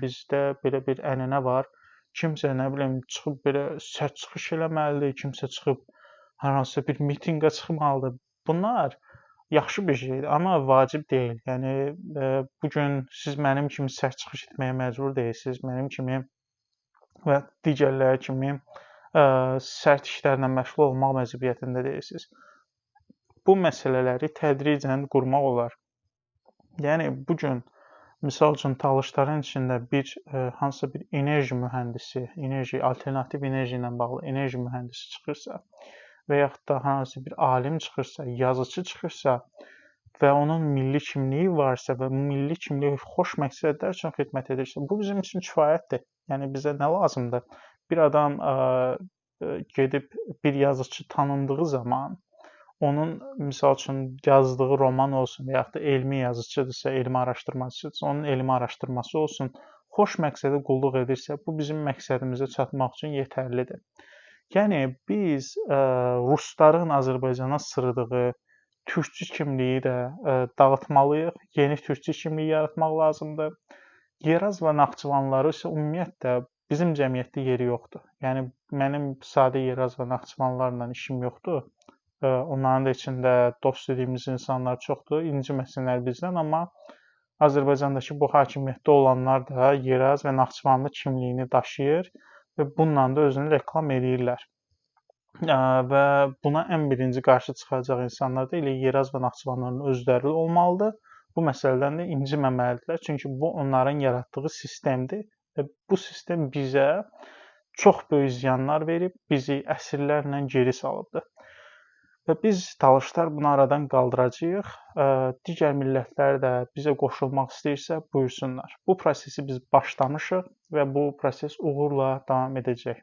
bizdə belə bir ənənə var. Kimsə nə bilim çıxıb belə sərt çıxış eləməlidir, kimsə çıxıb hər hansısa bir mitinqə çıxmalıdır. Bunlar yaxşı bir şeydir, amma vacib deyil. Yəni bu gün siz mənim kimi sərt çıxış etməyə məcbur deyilsiniz. Mənim kimi və digərləri kimi sərt işlərlə məşğul olmaq məcburiyyətində deyilsiniz. Bu məsələləri tədricən qurmaq olar. Yəni bu gün misal üçün Talışların içində hansısa bir enerji mühəndisi, alternativ enerji ilə bağlı enerji mühəndisi çıxırsa və yaxud da hansı bir alim çıxırsa, yazıçı çıxırsa və onun milli kimliyi varsa və milli kimliyi xoş məqsədlər üçün xidmət edirsə, bu bizim üçün kifayətdir. Yəni bizə nə lazımdır? Bir adam gedib bir yazıçı tanındığı zaman onun misal üçün yazdığı roman olsun və yaxud da elmi yazıçıdırsa, elmi araşdırmacıdırsa, onun elmi araşdırması olsun, xoş məqsədə qulluq edirsə, bu bizim məqsədimizə çatmaq üçün yetərlidir. Yəni biz rusların Azərbaycana sırıdığı türkçü kimliyi də dağıtmalıyıq, yeni türkçü kimliyi yaratmaq lazımdır. Yeraz və Naxçıvanlıları isə ümumiyyətlə bizim cəmiyyətdə yeri yoxdur. Yəni mənim sadə Yeraz və Naxçıvanlılarla işim yoxdur. Onların da içində dost dediyimiz insanlar çoxdur, inciməsinlər bizdən, amma Azərbaycandakı bu hakimiyyətdə olanlar da Yeraz və Naxçıvanlı kimliyini daşıyır və bununla da özünü reklam edirlər. Və buna ən birinci qarşı çıxacaq insanlar da elə Yeraz və Naxçıvanlıların özləri olmalıdır. Bu məsələdən də inciməməlidirlər, çünki bu onların yaratdığı sistemdir və bu sistem bizə çox böyük ziyanlar verib, bizi əsrlərlə geri salıbdır. Və biz Talışlar bunu aradan qaldıracağıq. Digər millətlər də bizə qoşulmaq istəyirsə, buyursunlar. Bu prosesi biz başlamışıq və bu proses uğurla davam edəcək.